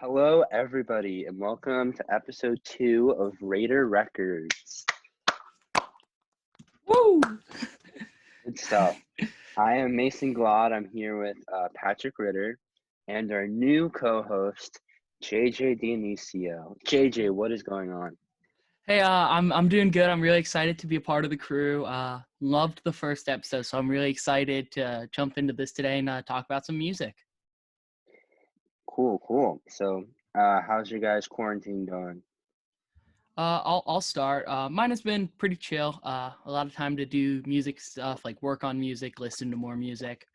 Hello, everybody, and welcome to episode 2 of Raider Records. Woo! Good stuff. I am Mason Glod. I'm here with Patrick Ritter and our new co-host, JJ Dionisio. JJ, what is going on? Hey, I'm doing good. I'm really excited to be a part of the crew. Loved the first episode, so I'm really excited to jump into this today and talk about some music. Cool. So, how's your guys' quarantine going? I'll start. Mine has been pretty chill. A lot of time to do music stuff, like work on music, listen to more music.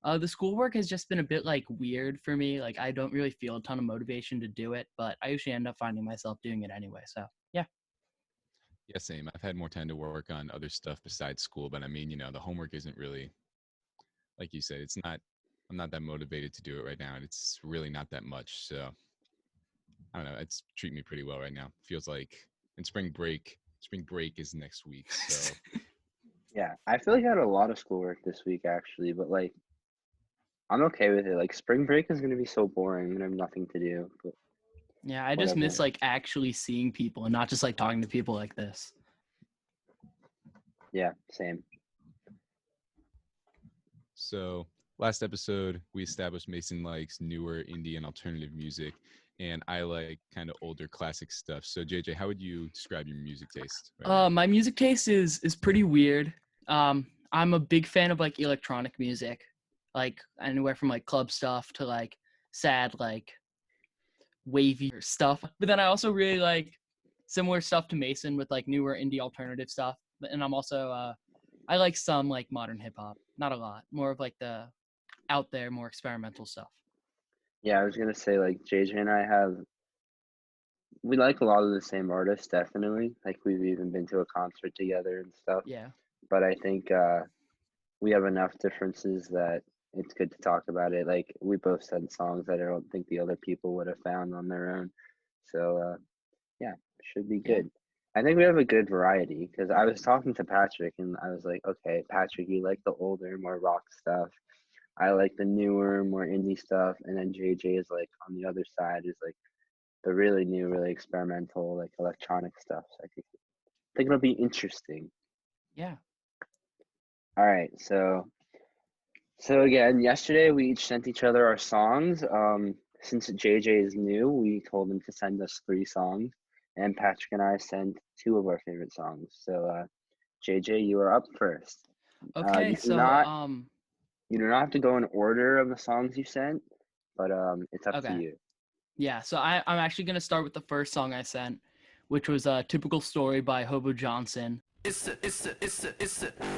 The schoolwork has just been a bit weird for me. Like I don't really feel a ton of motivation to do it, but I usually end up finding myself doing it anyway. So yeah. Yeah, same. I've had more time to work on other stuff besides school, but I mean, the homework isn't really, like you said, I'm not that motivated to do it right now. And it's really not that much. So I don't know. It's treating me pretty well right now. Feels like in spring break is next week. So Yeah, I feel like I had a lot of schoolwork this week, actually, but I'm okay with it. Like, spring break is going to be so boring and I have nothing to do, but Yeah, I just whatever. miss actually seeing people and not just talking to people like this. Yeah, same. so last episode we established Mason likes newer indie and alternative music, and I like kind of older classic stuff. So JJ, how would you describe your music taste right now? My music taste is pretty weird. I'm a big fan of electronic music, like anywhere from club stuff to sad wavy stuff. But then I also really like similar stuff to Mason with newer indie alternative stuff. And I'm also I like some modern hip hop, not a lot, more of the out there, more experimental stuff. Yeah, I was going to say, like, JJ and we like a lot of the same artists, definitely. Like, we've even been to a concert together and stuff. Yeah. But I think we have enough differences that it's good to talk about it. Like, we both said songs that I don't think the other people would have found on their own. So, yeah, should be Yeah. good. I think we have a good variety because I was talking to Patrick and I was like, okay, Patrick, you like the older, more rock stuff. I like the newer, more indie stuff. And then JJ is like on the other side, is like the really new, really experimental, like electronic stuff. So I think it'll be interesting. Yeah. All right, so again, yesterday we each sent each other our songs. Since JJ is new, we told him to send us 3 songs, and Patrick and I sent 2 of our favorite songs. So JJ, you are up first. Okay. You do So not you do not have to go in order of the songs you sent, but it's up to okay. you. Yeah, so I'm actually going to start with the first song I sent, which was a Typical Story by Hobo Johnson. It's a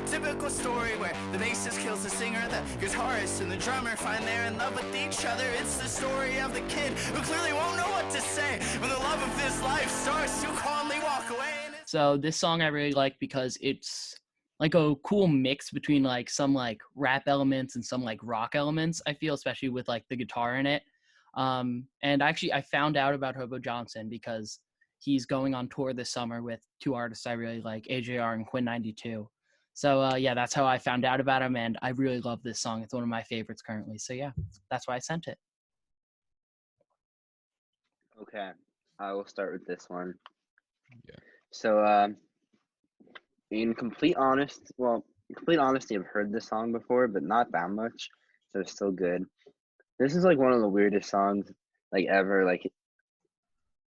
typical story where the bassist kills the singer, the guitarist and the drummer find they're in love with each other. It's the story of the kid who clearly won't know what to say when the love of his life starts to calmly walk away. So this song I really like because it's a cool mix between some rap elements and some rock elements, I feel, especially with the guitar in it. And actually I found out about Hobo Johnson because he's going on tour this summer with 2 artists I really like, AJR and Quinn 92. So yeah, that's how I found out about him, and I really love this song. It's one of my favorites currently. So yeah, that's why I sent it. Okay, I will start with this one. Yeah. So complete honesty, I've heard this song before, but not that much, so it's still good. This is like one of the weirdest songs ever. Like,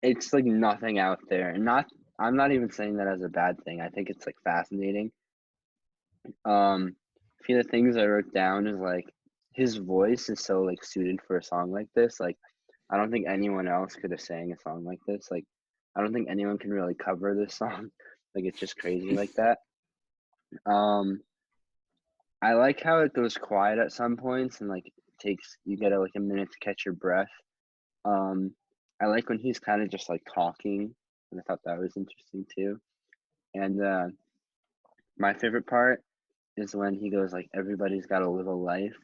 it's like nothing out there, and I'm not even saying that as a bad thing. I think it's like fascinating. A few of the things I wrote down is like his voice is so like suited for a song like this. Like, I don't think anyone else could have sang a song like this. Like, I don't think anyone can really cover this song. Like, it's just crazy like that. Um, I like how it goes quiet at some points and you get like a minute to catch your breath. Um, I like when he's kind of just like talking, and I thought that was interesting too. And my favorite part is when he goes like, "Everybody's got to live a life."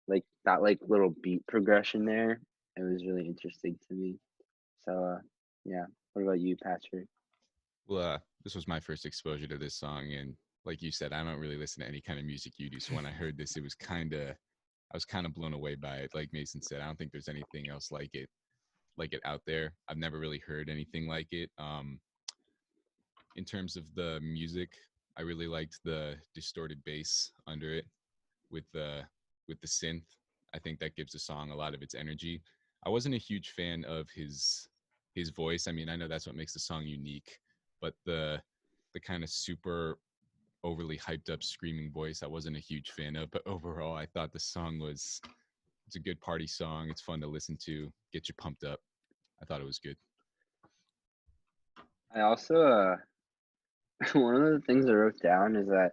Like that, like little beat progression there. It was really interesting to me. So yeah. What about you, Patrick? Well, this was my first exposure to this song, and like you said, I don't really listen to any kind of music you do. So when I heard this, I was kind of blown away by it. Like Mason said, I don't think there's anything else like it. it out there. I've never really heard anything like it. In terms of the music, I really liked the distorted bass under it with the synth. I think that gives the song a lot of its energy. I wasn't a huge fan of his voice. I mean, I know that's what makes the song unique, but the kind of super overly hyped up screaming voice I wasn't a huge fan of. But overall, I thought the song it's a good party song. It's fun to listen to, get you pumped up. I thought it was good. I also one of the things I wrote down is that,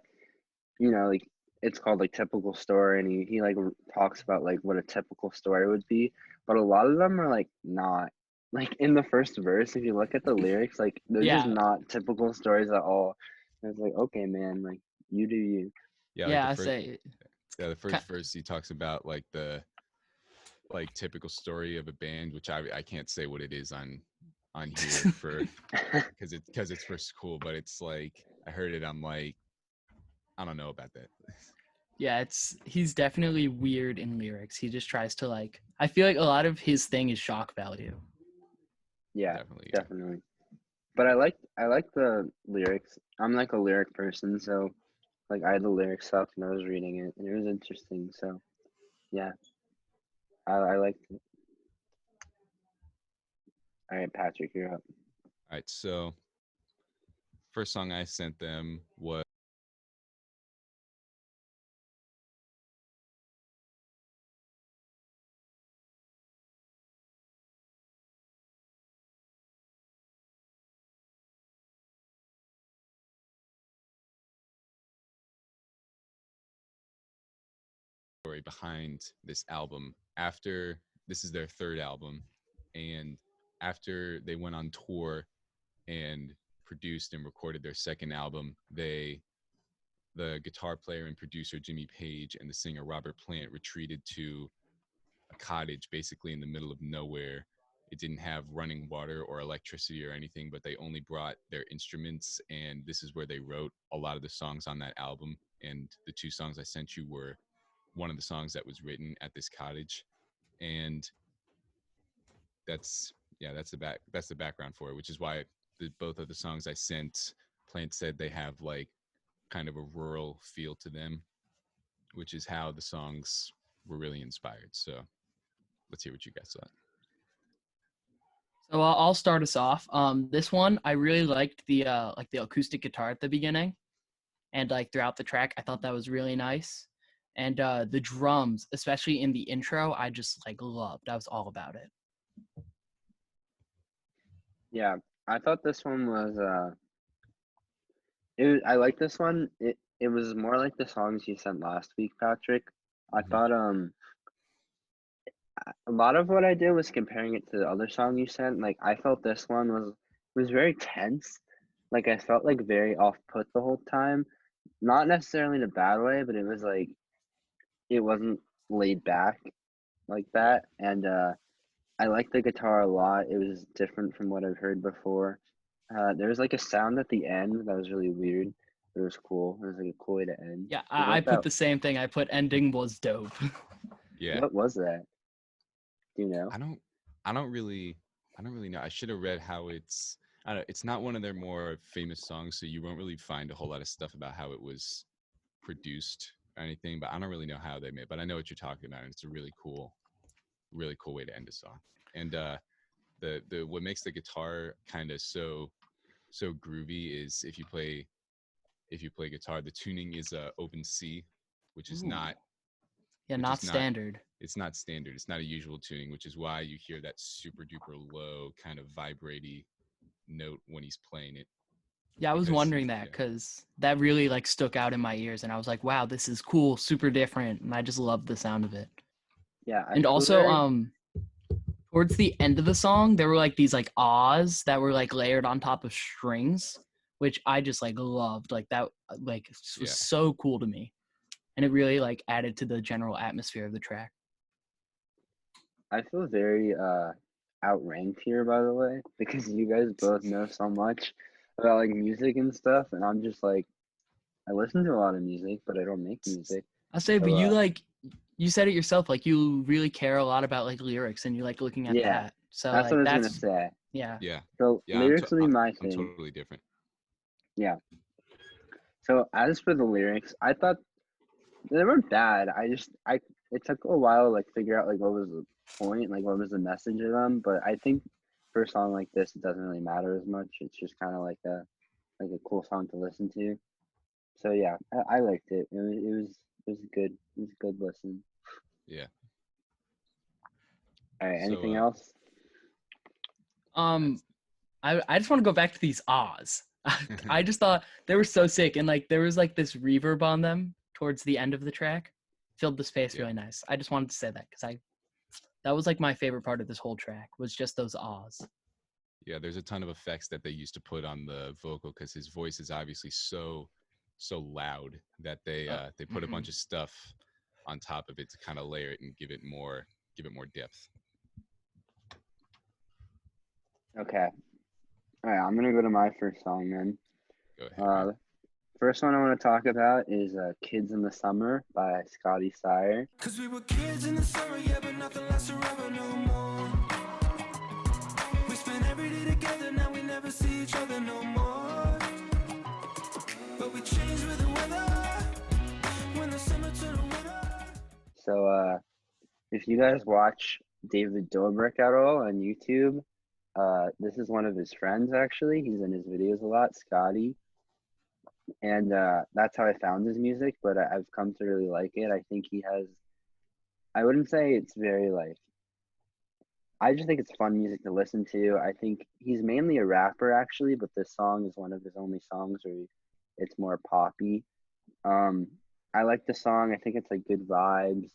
you know, like it's called like typical story, and he like talks about like what a typical story would be, but a lot of them are like not like in the first verse. If you look at the lyrics, like they're just Yeah. not typical stories at all. And it's like, okay, man, like you do you. Yeah, Yeah, like I the say first verse he talks about like the typical story of a band, which I can't say what it is on here for because it's for school, but it's like I heard it, I'm like, I don't know about that. yeah, he's definitely weird in lyrics. He just tries to like I feel like a lot of his thing is shock value. Yeah, Definitely. Yeah. definitely. But I like the lyrics. I'm like a lyric person, so like I had the lyrics up and I was reading it, and it was interesting. So yeah, I liked it. All right, Patrick, you're up. All right, so first song I sent them was story behind this album. After this is their third album, and after they went on tour and produced and recorded their second album, the guitar player and producer Jimmy Page and the singer Robert Plant retreated to a cottage basically in the middle of nowhere. It didn't have running water or electricity or anything, but they only brought their instruments, and this is where they wrote a lot of the songs on that album. And the two songs I sent you were one of the songs that was written at this cottage. And that's the background for it, which is why both of the songs I sent, Plant said they have like kind of a rural feel to them, which is how the songs were really inspired. So let's hear what you guys thought. So I'll start us off. This one I really liked the acoustic guitar at the beginning, and like throughout the track, I thought that was really nice. And the drums, especially in the intro, I just like loved. I was all about it. Yeah, I thought this one was I like this one. It was more like the songs you sent last week, Patrick. I Mhm. thought a lot of what I did was comparing it to the other song you sent. Like I felt this one was very tense. Like I felt like very off put the whole time. Not necessarily in a bad way, but it was like it wasn't laid back like that. And I liked the guitar a lot. It was different from what I've heard before. There was like a sound at the end that was really weird, but it was cool. It was like a cool way to end. Yeah, It was I like put that. the same thing. I put ending was dope. Yeah. What was that? Do you know? I don't really know. I should have read how it's I don't know, it's not one of their more famous songs, so you won't really find a whole lot of stuff about how it was produced or anything, but I don't really know how they made, but I know what you're talking about, and it's a really cool way to end a song. And the what makes the guitar kind of so groovy is if you play guitar, the tuning is open C, which is Ooh. not Yeah, which not is not standard. it's not standard. It's not a usual tuning, which is why you hear that super duper low kind of vibraty note when he's playing it. Yeah, I was Because wondering that because that really like stuck out in my ears, and I was like, "Wow, this is cool, super different," and I just loved the sound of it. Yeah, I And feel also, very towards the end of the song, there were like these like ahs that were like layered on top of strings, which I just like loved. Like that, like was Yeah. so cool to me, and it really like added to the general atmosphere of the track. I feel very outranked here, by the way, because you guys both know so much about like music and stuff, and I'm just like I listen to a lot of music, but I don't make music. I'll say, but So you like you said it yourself, like you really care a lot about like lyrics, and you like looking at yeah, that. So That's like what I was that's gonna say. yeah. Yeah. So Yeah. lyrics will be my I'm thing. totally different. Yeah. So as for the lyrics, I thought they weren't bad. It took a while to like figure out like what was the point, like what was the message of them. But I think for a song like this, it doesn't really matter as much. It's just kind of like a cool song to listen to. So yeah, I liked it. It was good. It was a good listen. Yeah. All right. So, Anything else? I just want to go back to these ahs. I just thought they were so sick, and like there was like this reverb on them towards the end of the track, filled the space Yeah. really nice. I just wanted to say that because that was like my favorite part of this whole track was just those ahs. Yeah, there's a ton of effects that they used to put on the vocal because his voice is obviously so loud that they put a bunch of stuff on top of it to kind of layer it and give it more depth. Okay. All right. I'm gonna go to my first song then. Go ahead. Man. First one I want to talk about is "Kids in the Summer" by Scotty Sire. Cause we were kids in the summer, yeah, but nothing lasts forever no more. We spent every day together, now we never see each other no more. But we changed with the weather, when the summer turned to winter. So if you guys watch David Dobrik at all on YouTube, this is one of his friends actually. He's in his videos a lot, Scotty. And that's how I found his music, but I've come to really like it. I think he has, I wouldn't say it's very like, I just think it's fun music to listen to. I think he's mainly a rapper actually, but this song is one of his only songs where it's more poppy. I like the song. I think it's like good vibes.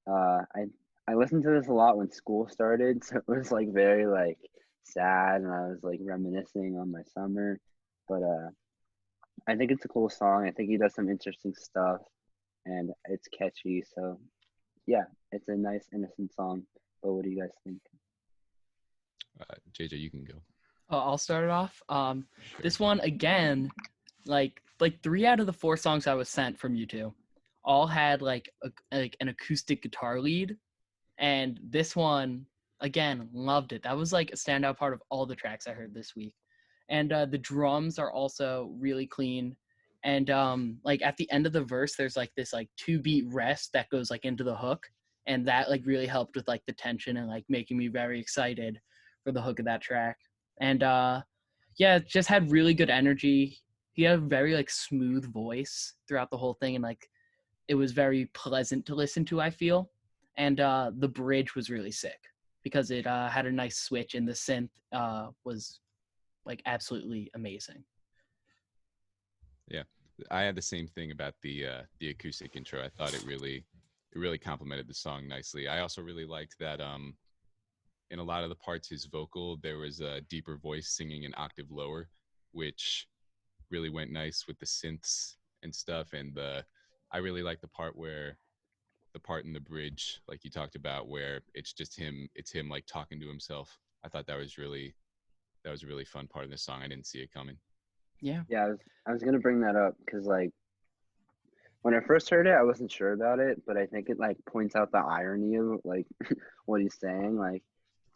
I listened to this a lot when school started, so it was like very like sad, and I was like reminiscing on my summer. But I think it's a cool song. I think he does some interesting stuff, and it's catchy. So yeah, it's a nice innocent song. But what do you guys think? JJ, you can go. I'll start it off. Sure. This one again, like 3 out of the 4 songs I was sent from you two, all had like an acoustic guitar lead, and this one again loved it. That was like a standout part of all the tracks I heard this week, and the drums are also really clean. And like at the end of the verse, there's like this like 2-beat rest that goes like into the hook, and that like really helped with like the tension and like making me very excited for the hook of that track. And yeah, it just had really good energy. He had a very like smooth voice throughout the whole thing, and like it was very pleasant to listen to, I feel. And the bridge was really sick because it had a nice switch, and the synth was like absolutely amazing. Yeah, I had the same thing about the acoustic intro. I thought it really complemented the song nicely. I also really liked that in a lot of the parts, his vocal, there was a deeper voice singing an octave lower, which really went nice with the synths and stuff. And I really like the part in the bridge, like you talked about, where it's just him. It's him like talking to himself. I thought that was a really fun part of the song. I didn't see it coming. Yeah. Yeah, I was gonna bring that up because like when I first heard it, I wasn't sure about it, but I think it like points out the irony of like what he's saying, like,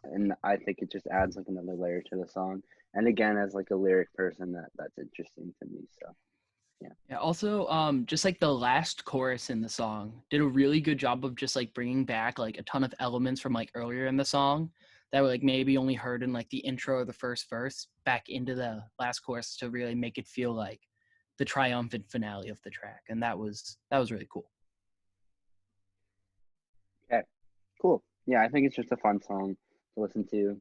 and I think it just adds like another layer to the song. And again, as like a lyric person, that's interesting to me. So Yeah. Also, just like the last chorus in the song did a really good job of just like bringing back like a ton of elements from like earlier in the song that were like maybe only heard in like the intro or the first verse back into the last chorus to really make it feel like the triumphant finale of the track. And that was really cool. okay, cool. Yeah, I think it's just a fun song to listen to.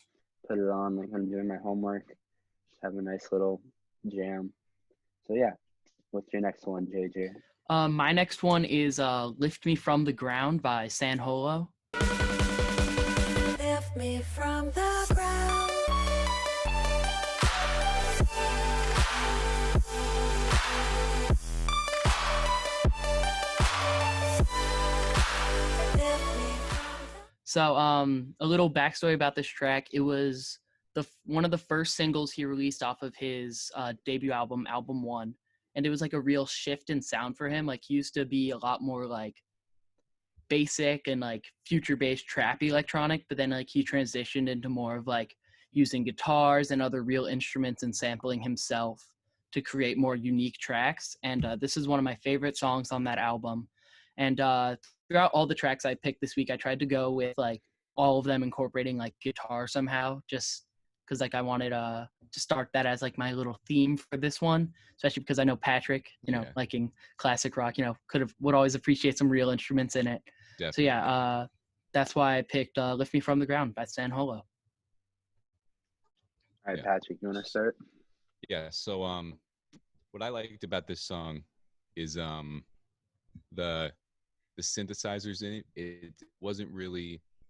Put it on like when I'm doing my homework. Just have a nice little jam. So yeah, what's your next one, JJ? My next one is Lift Me From the Ground by San Holo. Lift me from the ground. So a little backstory about this track. It was one of the first singles he released off of his debut album, Album 1. And it was like a real shift in sound for him. Like he used to be a lot more like basic and like future based trappy electronic, but then like he transitioned into more of like using guitars and other real instruments and sampling himself to create more unique tracks. And this is one of my favorite songs on that album. And throughout all the tracks I picked this week, I tried to go with like all of them incorporating like guitar somehow, just because like I wanted to start that as like my little theme for this one, especially because I know Patrick, Yeah. liking classic rock, would always appreciate some real instruments in it. Definitely. So yeah, that's why I picked "Lift Me from the Ground" by Stan Holo. All right, Yeah. Patrick, you want to start? Yeah. So what I liked about this song is the synthesizers in it.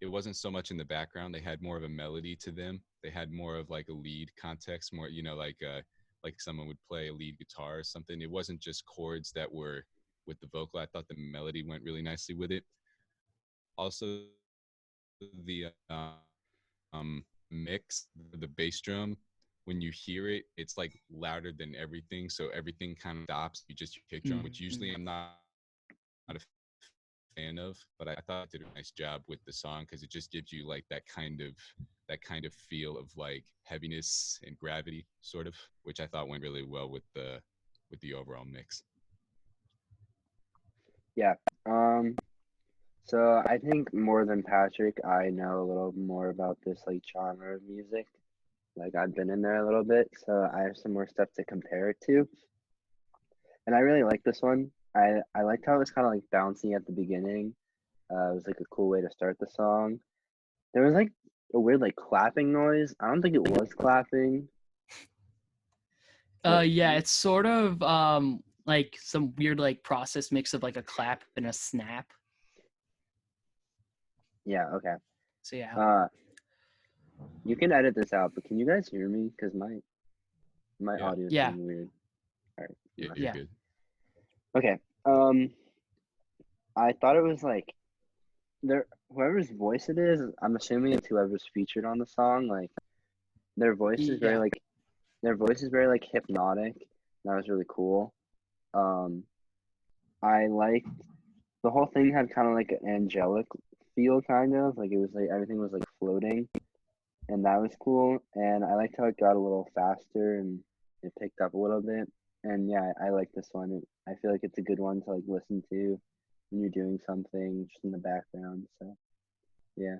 It wasn't so much in the background. They had more of a melody to them. They had more of like a lead context, more like someone would play a lead guitar or something. It wasn't just chords that were with the vocal. I thought the melody went really nicely with it. Also, the mix, the bass drum, when you hear it, it's like louder than everything, so everything kind of stops. You just your kick drum, which usually I'm not a fan of, but I thought it did a nice job with the song because it just gives you like that kind of feel of like heaviness and gravity, sort of, which I thought went really well with the overall mix. Yeah. So I think more than Patrick, I know a little more about this like genre of music. Like I've been in there a little bit, so I have some more stuff to compare it to. And I really like this one. I liked how it was kind of like bouncy at the beginning. It was like a cool way to start the song. There was like a weird like clapping noise. I don't think it was clapping. Yeah, it's sort of like some weird like process mix of like a clap and a snap. Yeah, okay. So yeah. You can edit this out, but can you guys hear me? Because my Yeah. audio is Yeah. being weird. All right. You're Yeah. good. Okay. I thought it was like whoever's voice it is, I'm assuming it's whoever's featured on the song. Like their voice is very like hypnotic. That was really cool. I liked the whole thing had kind of like an angelic feel, kind of like it was like everything was like floating, and that was cool. And I liked how it got a little faster and it picked up a little bit. And yeah, I like this one. I feel like it's a good one to like listen to when you're doing something just in the background. So yeah.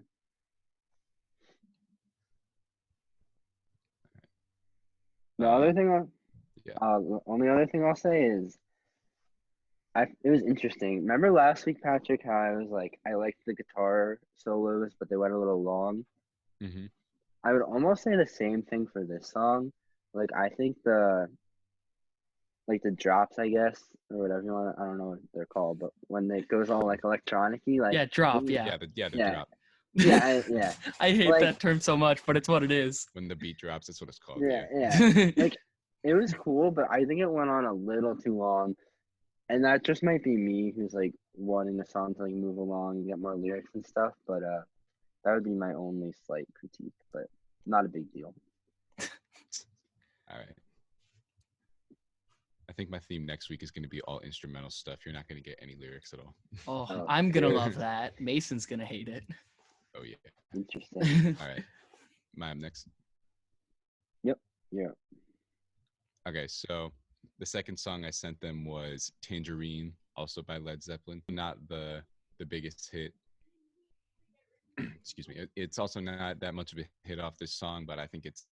The other thing, the only other thing I'll say is, it was interesting. Remember last week, Patrick, how I was like, I liked the guitar solos, but they went a little long. Mm-hmm. I would almost say the same thing for this song. Like I think the drops, I guess, or whatever you want. I don't know what they're called, but when it goes all like electronic-y, like Yeah, drop. ooh, Yeah. The Yeah. drop. yeah. I hate Like- that term so much, but it's what it is. When the beat drops, that's what it's called. Yeah. Like it was cool, but I think it went on a little too long. And that just might be me who's like wanting the song to like move along and get more lyrics and stuff. But that would be my only slight critique, but not a big deal. All right. I think my theme next week is going to be all instrumental stuff. You're not going to get any lyrics at all. Oh, Oh, I'm gonna dude. love that. Mason's gonna hate it. Oh yeah. Interesting. All right. I'm next. Yeah. Okay, so the second song I sent them was Tangerine, also by Led Zeppelin. Not the biggest hit. Excuse me. It's also not that much of a hit off this song, but I think it's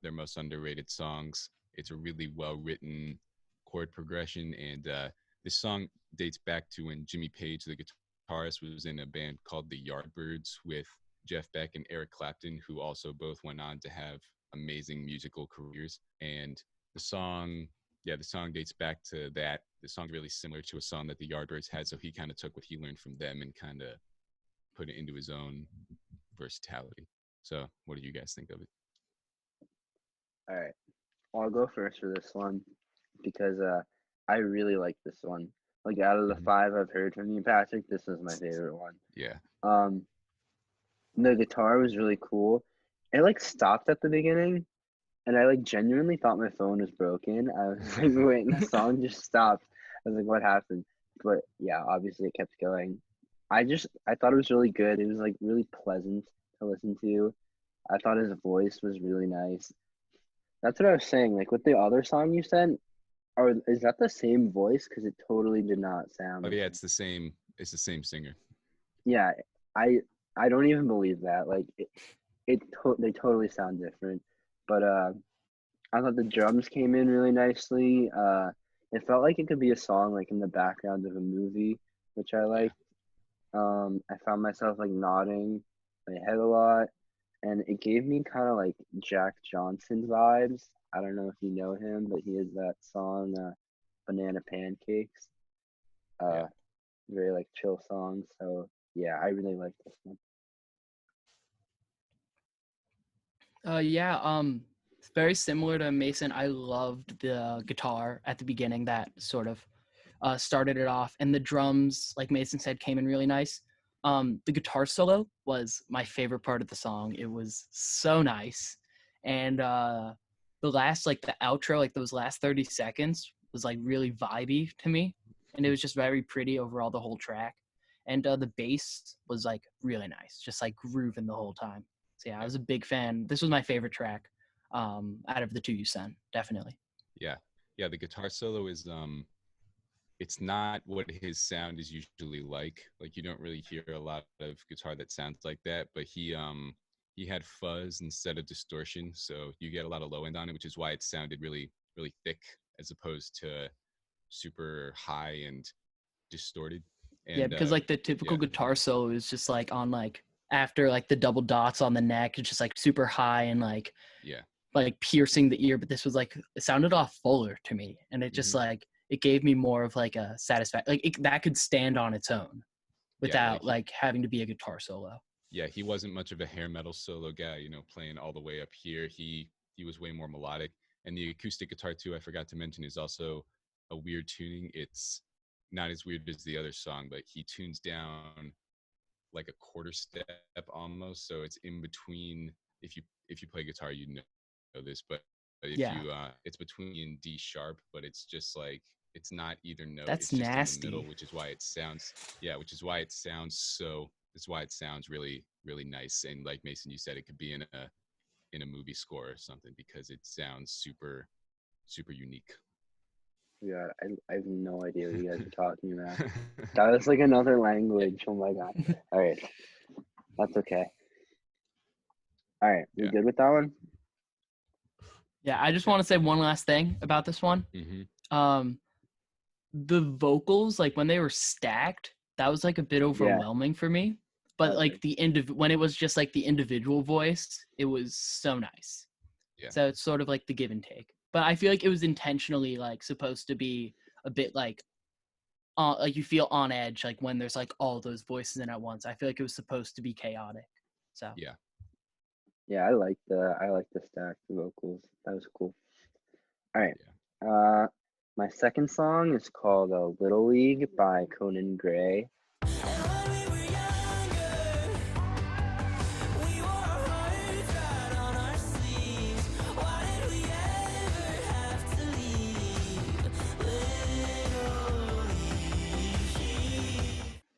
their most underrated songs. It's a really well-written chord progression, and this song dates back to when Jimmy Page, the guitarist, was in a band called the Yardbirds with Jeff Beck and Eric Clapton, who also both went on to have amazing musical careers. And the song dates back to that. The song's really similar to a song that the Yardbirds had, so he kind of took what he learned from them and kind of put it into his own versatility. So what do you guys think of it? All right. I'll go first for this one because I really like this one. Like out of the Mhm. 5 I've heard from you, Patrick, this was my favorite one. Yeah. The guitar was really cool. It like stopped at the beginning, and I like genuinely thought my phone was broken. I was like, wait, and the song just stopped. I was like, what happened? but yeah, obviously it kept going. I thought it was really good. It was like really pleasant to listen to. I thought his voice was really nice. That's what I was saying. Like with the other song you sent, or is that the same voice? Because it totally did not sound Oh the yeah, same. it's the same. It's the same singer. Yeah, I I don't even believe that. Like they totally sound different. But I thought the drums came in really nicely. It felt like it could be a song like in the background of a movie, which I Yeah, liked. I found myself like nodding my head a lot, and it gave me kind of like Jack Johnson vibes. I don't know if you know him, but he has that song "Banana Pancakes." yeah, Uh, very like chill song. So yeah, I really like this one. Yeah, it's very similar to Mason. I loved the guitar at the beginning that sort of started it off, and the drums, like Mason said, came in really nice. The guitar solo was my favorite part of the song. It was so nice, and the last, like the outro, like those last 30 seconds was like really vibey to me, and it was just very pretty overall the whole track. And the bass was like really nice, just like grooving the whole time. So yeah, I yeah, was a big fan. This was my favorite track out of the two you sent, definitely. yeah, yeah. The guitar solo is it's not what his sound is usually like. Like you don't really hear a lot of guitar that sounds like that, but he had fuzz instead of distortion, so you get a lot of low end on it, which is why it sounded really thick as opposed to super high and distorted. Yeah, And because like the typical yeah, guitar solo is just like on like after like the double dots on the neck, it's just like super high and yeah, like piercing the ear. But this was like it sounded off fuller to me, and it just hmm like it gave me more of like a satisfaction. Like that could stand on its own yeah. without like having to be a guitar solo. Yeah, he wasn't much of a hair metal solo guy, playing all the way up here. He was way more melodic. And the acoustic guitar too, I forgot to mention, is also a weird tuning. It's not as weird as the other song, but he tunes down like a quarter step almost. So it's in between. If you play guitar, you know this, but if Yeah, you it's between D sharp, but it's just like it's not either note. that's It's just in the middle, nasty. which is why it sounds which is why it sounds so. That's why it sounds really nice. And like Mason, you said, it could be in a movie score or something because it sounds super unique. Yeah, I have no idea what you guys are talking about. That was like another Yeah, language. Oh my god. All right, that's okay. All right, we yeah. good with that one? Yeah, I just want to say one last thing about this one. Mm-hmm. Um, the vocals, like when they were stacked, that was like a bit Yeah, overwhelming for me. But that like when it was just like the individual voice, it was so nice. Yeah, So it's sort of like the give and take. But I feel like it was intentionally like supposed to be a bit like you feel on edge like when there's like all those voices in at once. I feel like it was supposed to be chaotic. So yeah. yeah, I like the stacked vocals. That was cool. All right. Yeah. My second song is called "Little League" by Conan Gray.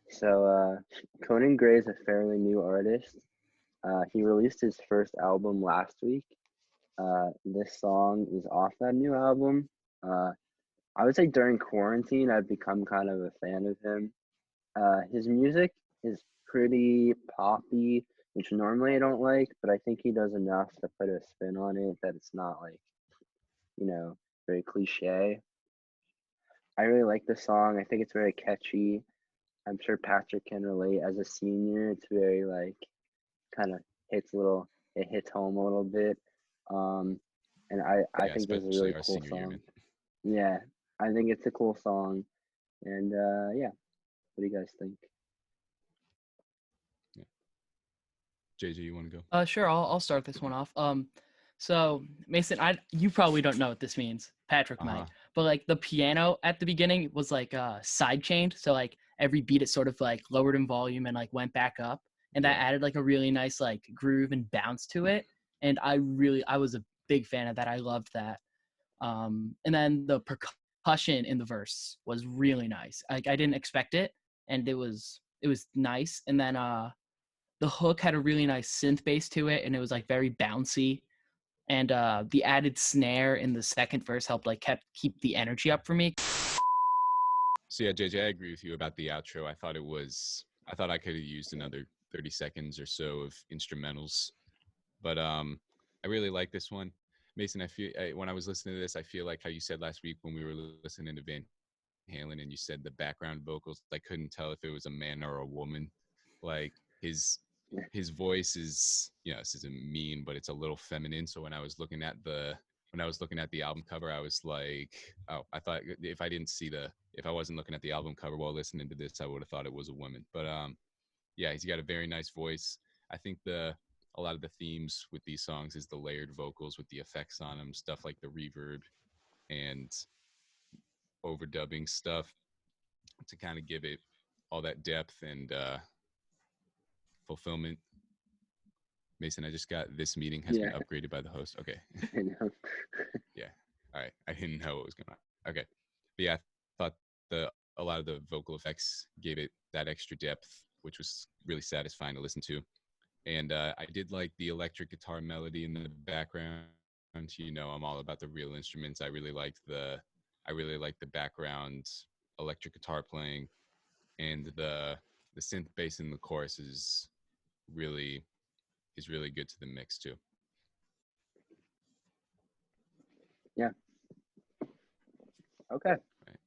So Conan Gray is a fairly new artist. He released his first album last week. This song is off that new album. Uh, I would say during quarantine, I've become kind of a fan of him. His music is pretty poppy, which normally I don't like, but I think he does enough to put a spin on it that it's not like, very cliche. I really like the song. I think it's very catchy. I'm sure Patrick can relate as a senior. It's very like kind of it hits home a little bit. Um, and I Yeah, think this is a especially really our cool senior year, song. man. Yeah, I think it's a cool song. And yeah, what do you guys think? Yeah. JJ, you want to go? sure, I'll start this one off. So Mason, you probably don't know what this means. Patrick Uh-huh. might, but like the piano at the beginning was like side chained, so like every beat it sort of like lowered in volume and like went back up, and that Yeah. added like a really nice like groove and bounce to it. And I was a big fan of that. I loved that. And then the percussion in the verse was really nice. Like I didn't expect it, and it was nice. And then the hook had a really nice synth bass to it, and it was like very bouncy. And the added snare in the second verse helped like keep the energy up for me. So yeah, JJ, I agree with you about the outro. I thought I could have used another 30 seconds or so of instrumentals, but I really like this one. Mason, when I was listening to this, I feel like how you said last week when we were listening to Van Halen and you said the background vocals, I couldn't tell if it was a man or a woman. Like his voice is, this isn't mean, but it's a little feminine. So when I was looking at the album cover, I was like, oh, I thought if I wasn't looking at the album cover while listening to this, I would have thought it was a woman. But yeah, he's got a very nice voice. I think a lot of the themes with these songs is the layered vocals with the effects on them, stuff like the reverb and overdubbing stuff to kind of give it all that depth and fulfillment. Mason, I just got this meeting has been upgraded by the host. Okay. I know. Yeah. All right. I didn't know what was going on. Okay. But yeah, I thought a lot of the vocal effects gave it that extra depth, which was really satisfying to listen to. And I did like the electric guitar melody in the background. I'm all about the real instruments. I really liked the background electric guitar playing, and the synth bass in the chorus is really good to the mix too. Yeah. Okay. Right.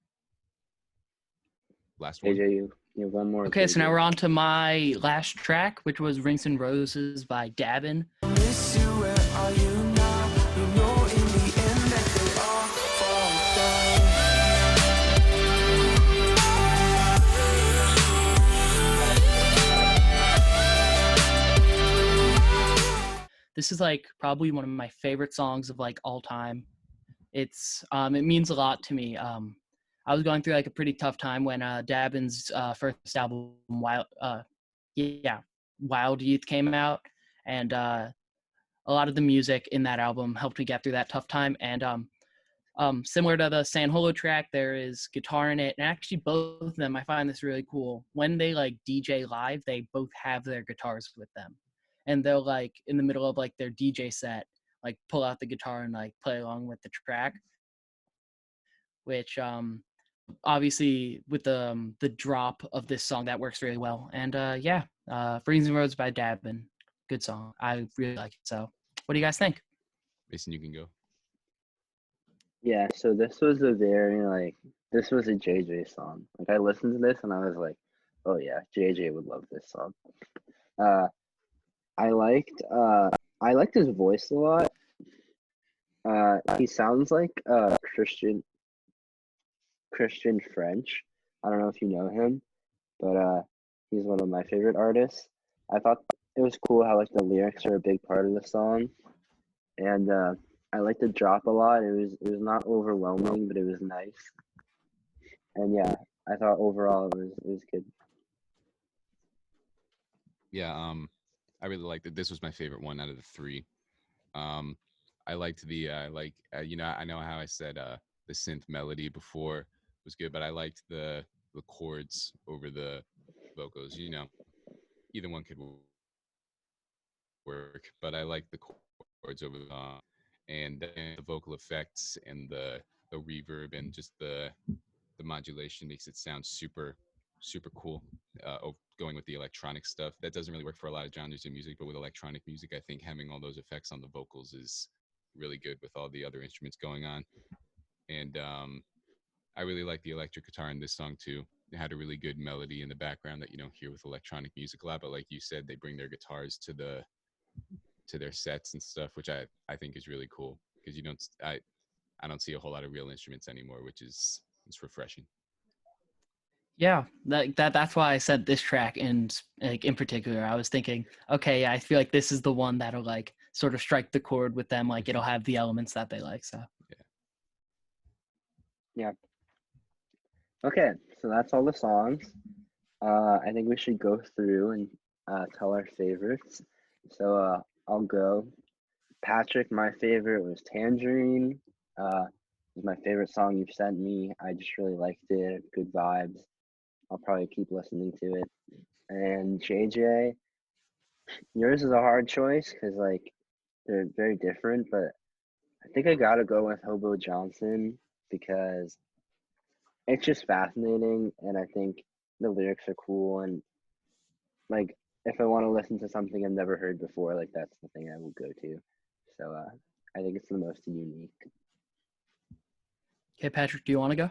Last one. AJ, you have one more. Okay, so now we're on to my last track, which was Rings and Roses by Dabin. Miss you, where are you now? You know in the end that they all fall down. This is like probably one of my favorite songs of like all time. It's it means a lot to me. I was going through like a pretty tough time when Dabin's first album, Wild Youth, came out, and a lot of the music in that album helped me get through that tough time. And similar to the San Holo track, there is guitar in it, and actually both of them, I find this really cool. When they like DJ live, they both have their guitars with them, and they'll like in the middle of like their DJ set, like pull out the guitar and like play along with the track, which obviously with the drop of this song that works really well. And Rings and Roses by Dabin, good song. I really like it. So what do you guys think? Mason, you can go. Yeah, so this was a JJ song. Like I listened to this and I was like, oh yeah, JJ would love this song. I liked his voice a lot. He sounds like Christian French. I don't know if you know him, but he's one of my favorite artists. I thought it was cool how like the lyrics are a big part of the song, and I liked the drop a lot. It was not overwhelming, but it was nice. And yeah, I thought overall it was good. Yeah, I really liked it. This was my favorite one out of the three. I liked I know how I said the synth melody before was good, but I liked the chords over the vocals. Either one could work, but I like the chords over and the vocal effects and the reverb and just the modulation makes it sound super cool. Going with the electronic stuff that doesn't really work for a lot of genres of music, but with electronic music, I think having all those effects on the vocals is really good with all the other instruments going on. And I really like the electric guitar in this song too. It had a really good melody in the background that you don't hear with electronic music a lot, but like you said, they bring their guitars to their sets and stuff, which I think is really cool because I don't see a whole lot of real instruments anymore, which is it's refreshing. Yeah, that's why I said this track in particular. I was thinking, okay, I feel like this is the one that'll like sort of strike the chord with them. Like it'll have the elements that they like. So yeah. Okay, so that's all the songs. I think we should go through and tell our favorites. So I'll go. Patrick, my favorite was Tangerine. It's my favorite song you've sent me. I just really liked it. Good vibes. I'll probably keep listening to it. And JJ, yours is a hard choice because like they're very different, but I think I gotta go with Hobo Johnson because it's just fascinating, and I think the lyrics are cool, and like if I want to listen to something I've never heard before, like that's the thing I will go to. So I think it's the most unique. Okay, Patrick, do you want to go?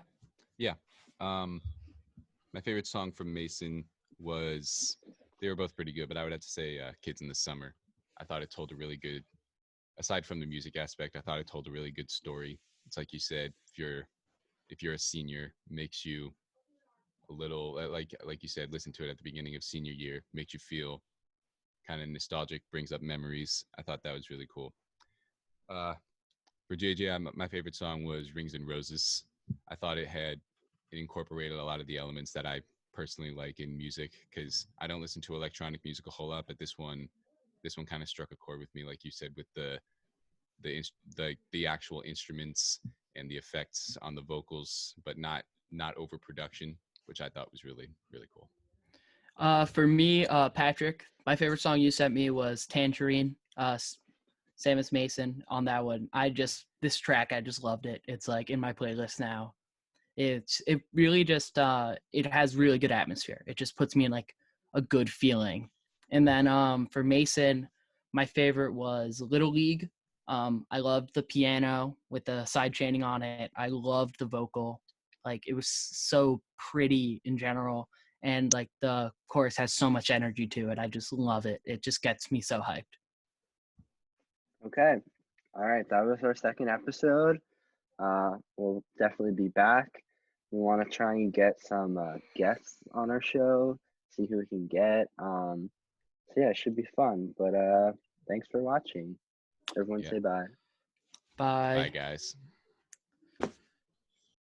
Yeah. My favorite song from Mason was, they were both pretty good, but I would have to say Kids in the Summer. I thought it told a really good, aside from the music aspect, I thought it told a really good story. It's like you said, if you're a senior, makes you a little like you said, listen to it at the beginning of senior year, makes you feel kind of nostalgic, brings up memories. I thought that was really cool. For JJ, my favorite song was Rings and Roses. I thought it incorporated a lot of the elements that I personally like in music, because I don't listen to electronic music a whole lot, but this one kind of struck a chord with me, like you said, with the actual instruments and the effects on the vocals, but not overproduction, which I thought was really really cool. For me, Patrick, my favorite song you sent me was Tangerine. Same as Mason on that one. This track, I just loved it. It's like in my playlist now. It really just it has really good atmosphere. It just puts me in like a good feeling. And then for Mason, my favorite was Little League. I loved the piano with the side chaining on it. I loved the vocal. Like it was so pretty in general. And like the chorus has so much energy to it. I just love it. It just gets me so hyped. Okay. All right. That was our second episode. We'll definitely be back. We want to try and get some guests on our show, see who we can get. So yeah, it should be fun. But thanks for watching. Everyone Yeah. say bye. Bye. Bye, guys.